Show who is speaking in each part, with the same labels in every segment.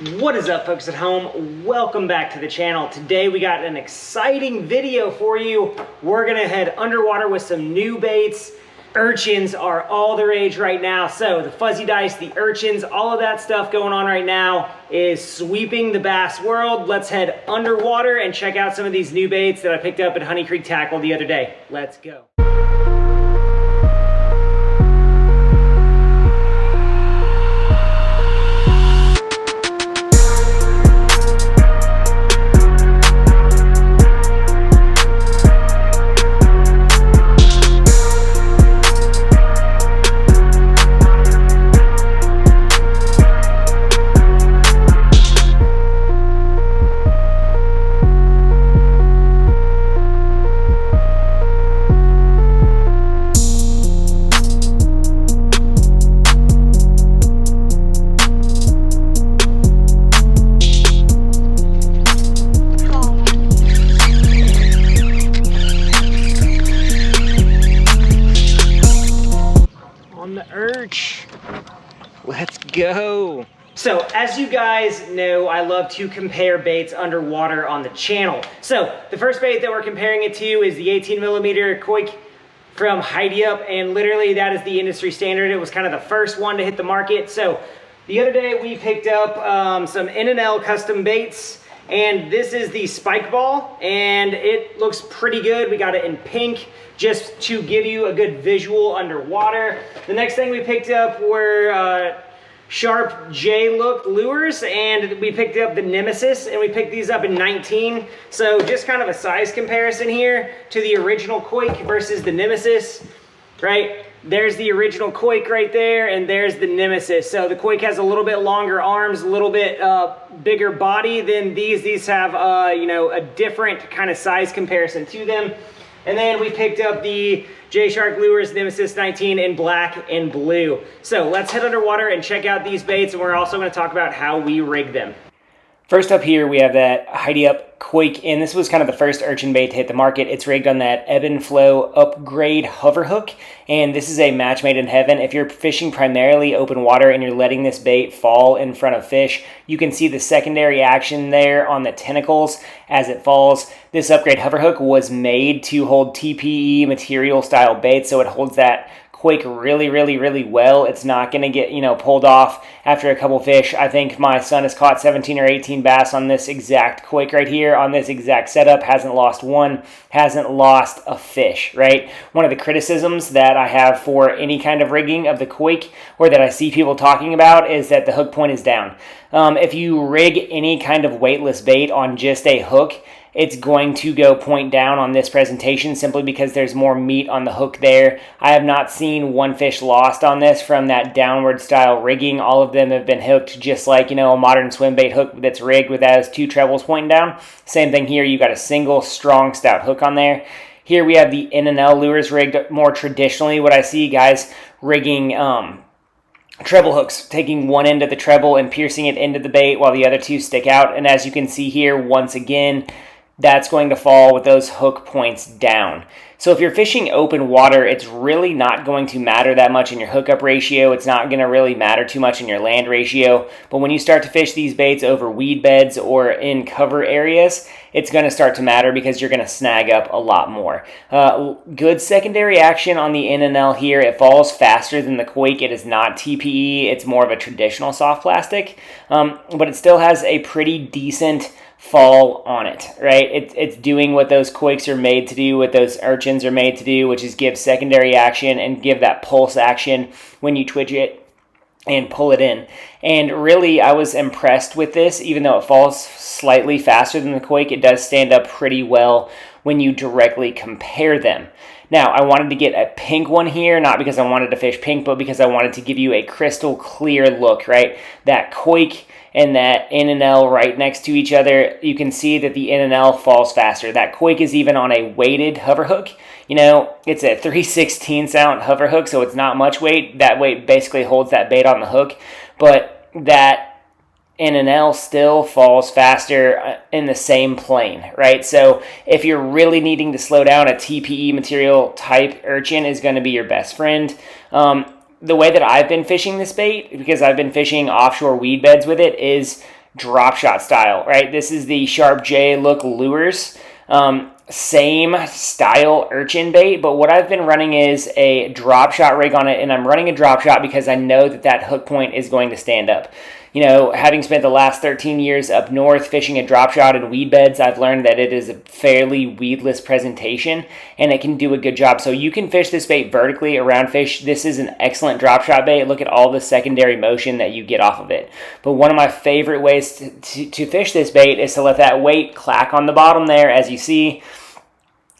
Speaker 1: What is up, folks at home? Welcome back to the channel. Today we got an exciting video for you. We're gonna head underwater with some new baits. Urchins are all the rage right now. So the fuzzy dice, the urchins, all of that stuff going on right now is sweeping the bass world. Let's head underwater and check out some of these new baits that I picked up at Honey Creek Tackle the other day. Let's go. Let's go. So as you guys know, I love to compare baits underwater on the channel. So the first bait that we're comparing it to is the 18mm Coike from Hideup, and literally that is the industry standard. It was kind of the first one to hit the market. So the other day we picked up some N&L custom baits, and this is the spike ball, and it looks pretty good. We got it in pink just to give you a good visual underwater. The next thing we picked up were Sharp Look lures, and we picked up the Nemesis, and we picked these up in 19. So just kind of a size comparison here to the original Coike versus the Nemesis, right? There's the original Coike right there, and there's the Nemesis. So the Coike has a little bit longer arms, a little bit bigger body than these. These have, you know, a different kind of size comparison to them. And then we picked up the JSharp Lures Nemesis 19 in black and blue. So let's head underwater and check out these baits, and we're also going to talk about how we rig them. First up here, we have that Hideup Coike, and this was kind of the first urchin bait to hit the market. It's rigged on that ebb and flow upgrade hover hook, and this is a match made in heaven. If you're fishing primarily open water and you're letting this bait fall in front of fish, you can see the secondary action there on the tentacles as it falls. This upgrade hover hook was made to hold TPE material style bait, so it holds that Coike really well. It's not going to get, you know, pulled off after a couple fish. I think my son has caught 17 or 18 bass on this exact Coike right here, on this exact setup, hasn't lost one, hasn't lost a fish, right? One of the criticisms that I have for any kind of rigging of the Coike, or that I see people talking about, is that the hook point is down. If you rig any kind of weightless bait on just a hook, it's going to go point down on this presentation simply because there's more meat on the hook there. I have not seen one fish lost on this from that downward style rigging. All of them have been hooked just like, you know, a modern swim bait hook that's rigged with those two trebles pointing down. Same thing here. You got a single strong stout hook on there. Here we have the N&L lures rigged more traditionally. What I see guys rigging treble hooks, taking one end of the treble and piercing it into the bait while the other two stick out. And as you can see here, once again, that's going to fall with those hook points down. So if you're fishing open water, it's really not going to matter that much in your hookup ratio. It's not going to really matter too much in your land ratio. But when you start to fish these baits over weed beds or in cover areas, it's going to start to matter because you're going to snag up a lot more. Good secondary action on the N&L here. It falls faster than the Coike. It is not TPE. It's more of a traditional soft plastic. But it still has a pretty decent fall on it, right? It's doing what those Coikes are made to do, what those urchins are made to do, which is give secondary action and give that pulse action when you twitch it and pull it in. And really, I was impressed with this. Even though it falls slightly faster than the Coike, it does stand up pretty well when you directly compare them. Now, I wanted to get a pink one here, not because I wanted to fish pink, but because I wanted to give you a crystal clear look, right? That Coike and that N&L right next to each other, you can see that the N&L falls faster. That Coike is even on a weighted hover hook. You know, it's a 3/16 ounce hover hook, so it's not much weight. That weight basically holds that bait on the hook, but that N&L still falls faster in the same plane, right? So if you're really needing to slow down, a TPE material type urchin is going to be your best friend. The way that I've been fishing this bait, because I've been fishing offshore weed beds with it, is drop shot style, right? This is the Sharp Look lures. Same style urchin bait, but what I've been running is a drop shot rig on it, and I'm running a drop shot because I know that that hook point is going to stand up. You know, having spent the last 13 years up north fishing a drop shot in weed beds, I've learned that it is a fairly weedless presentation, and it can do a good job. So you can fish this bait vertically around fish. This is an excellent drop shot bait. Look at all the secondary motion that you get off of it. But one of my favorite ways to fish this bait is to let that weight clack on the bottom there, as you see.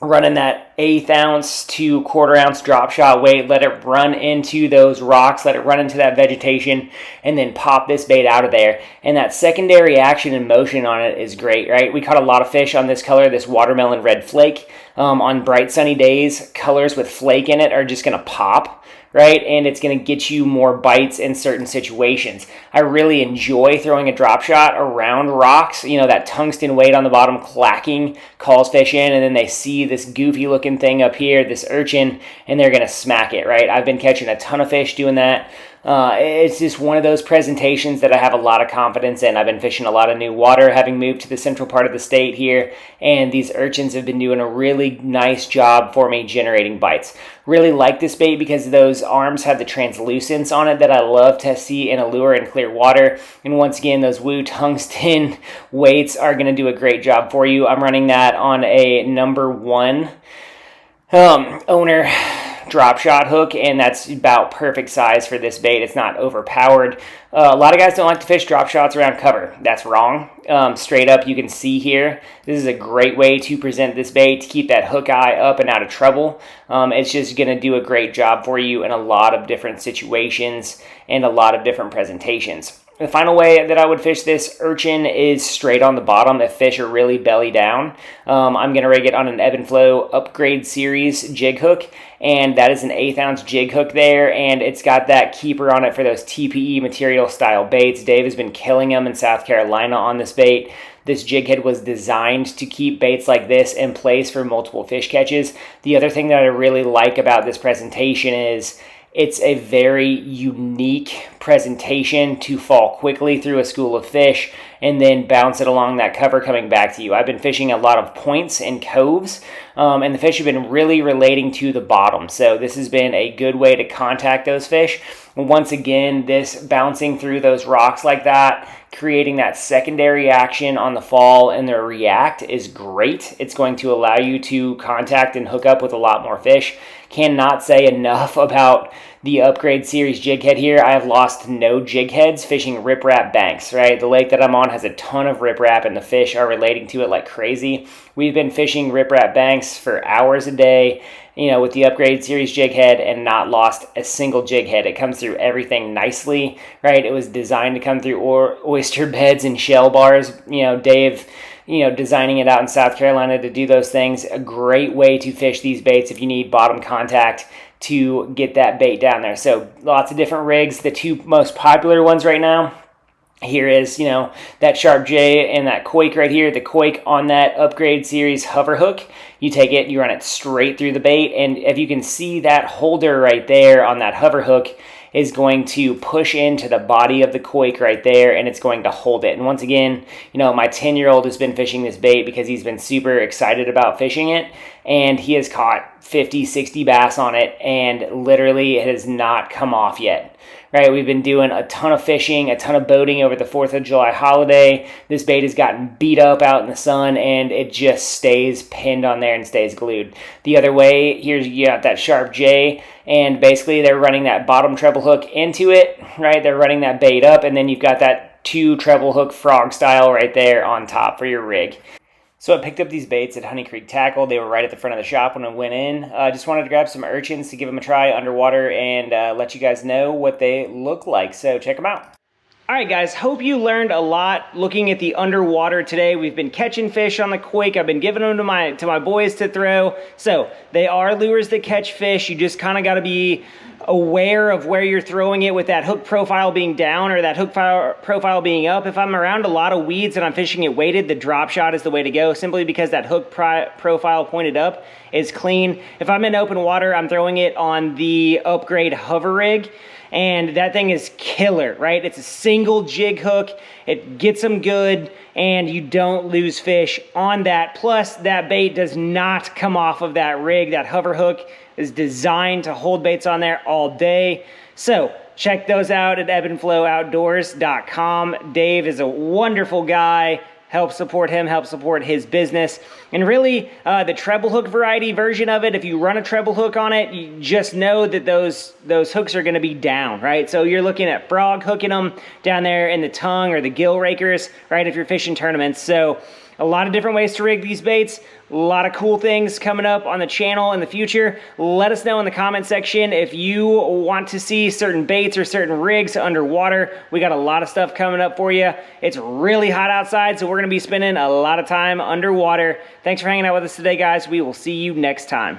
Speaker 1: Running that 1/8 ounce to 1/4 ounce drop shot weight, let it run into those rocks, let it run into that vegetation, and then pop this bait out of there. And that secondary action and motion on it is great, right? We caught a lot of fish on this color, this watermelon red flake. On bright sunny days, colors with flake in it are just going to pop, right? And it's going to get you more bites in certain situations. I really enjoy throwing a drop shot around rocks. You know, that tungsten weight on the bottom clacking calls fish in, and then they see this goofy looking thing up here, this urchin, and they're going to smack it, right? I've been catching a ton of fish doing that. It's just one of those presentations that I have a lot of confidence in. I've been fishing a lot of new water, having moved to the central part of the state here, and these urchins have been doing a really nice job for me generating bites. Really like this bait because those arms have the translucence on it that I love to see in a lure in clear water. And once again, those Woo tungsten weights are going to do a great job for you. I'm running that on a number 1 owner drop shot hook, and that's about perfect size for this bait. It's not overpowered. A lot of guys don't like to fish drop shots around cover. That's wrong. Straight up, you can see here, this is a great way to present this bait to keep that hook eye up and out of trouble. It's just going to do a great job for you in a lot of different situations and a lot of different presentations. The final way that I would fish this urchin is straight on the bottom if fish are really belly down. I'm going to rig it on an Ebb and Flow Upgrade Series jig hook, and that is an 1/8 ounce jig hook there, and it's got that keeper on it for those TPE material style baits. Dave has been killing them in South Carolina on this bait. This jig head was designed to keep baits like this in place for multiple fish catches. The other thing that I really like about this presentation is it's a very unique presentation to fall quickly through a school of fish and then bounce it along that cover coming back to you. I've been fishing a lot of points and coves, and the fish have been really relating to the bottom. So this has been a good way to contact those fish. Once again, this bouncing through those rocks like that, creating that secondary action on the fall and the react is great. It's going to allow you to contact and hook up with a lot more fish. Cannot say enough about the Upgrade Series jig head here. I have lost no jig heads fishing riprap banks, right? The lake that I'm on has a ton of riprap and the fish are relating to it like crazy. We've been fishing riprap banks for hours a day, you know, with the Upgrade Series jig head and not lost a single jig head. It comes through everything nicely, right? It was designed to come through oyster beds and shell bars. You know, Dave, designing it out in South Carolina to do those things. A great way to fish these baits if you need bottom contact to get that bait down there. So lots of different rigs. The two most popular ones right now, here is, that Sharp J and that Coike right here. The Coike on that Upgrade Series hover hook. You take it, you run it straight through the bait, and if you can see that holder right there on that hover hook is going to push into the body of the Coike right there, and it's going to hold it. And once again, my 10-year-old has been fishing this bait because he's been super excited about fishing it, and he has caught 50, 60 bass on it, and literally it has not come off yet. Right, we've been doing a ton of fishing, a ton of boating over the 4th of July holiday. This bait has gotten beat up out in the sun, and it just stays pinned on there and stays glued. The other way, here's you got that Sharp J, and basically they're running that bottom treble hook into it, right? They're running that bait up, and then you've got that 2 treble hook frog style right there on top for your rig. So I picked up these baits at Honey Creek Tackle. They were right at the front of the shop when I went in. I just wanted to grab some urchins to give them a try underwater and let you guys know what they look like. So check them out. All right, guys, hope you learned a lot looking at the underwater today. We've been catching fish on the Coike. I've been giving them to my boys to throw. So they are lures that catch fish. You just kind of got to be aware of where you're throwing it with that hook profile being down or that hook profile being up. If I'm around a lot of weeds and I'm fishing it weighted, the drop shot is the way to go, simply because that hook profile pointed up is clean. If I'm in open water, I'm throwing it on the Upgrade hover rig, and that thing is killer, right? It's a single jig hook. It gets them good, and you don't lose fish on that. Plus, that bait does not come off of that rig. That hover hook is designed to hold baits on there all day. So check those out at ebbandflowoutdoors.com. Dave is a wonderful guy. Help support him, help support his business. And really, the treble hook variety version of it, if you run a treble hook on it, you just know that those hooks are gonna be down, right? So you're looking at frog hooking them down there in the tongue or the gill rakers, right, if you're fishing tournaments. So a lot of different ways to rig these baits. A lot of cool things coming up on the channel in the future. Let us know in the comment section if you want to see certain baits or certain rigs underwater. We got a lot of stuff coming up for you. It's really hot outside, so we're gonna be spending a lot of time underwater. Thanks for hanging out with us today, guys. We will see you next time.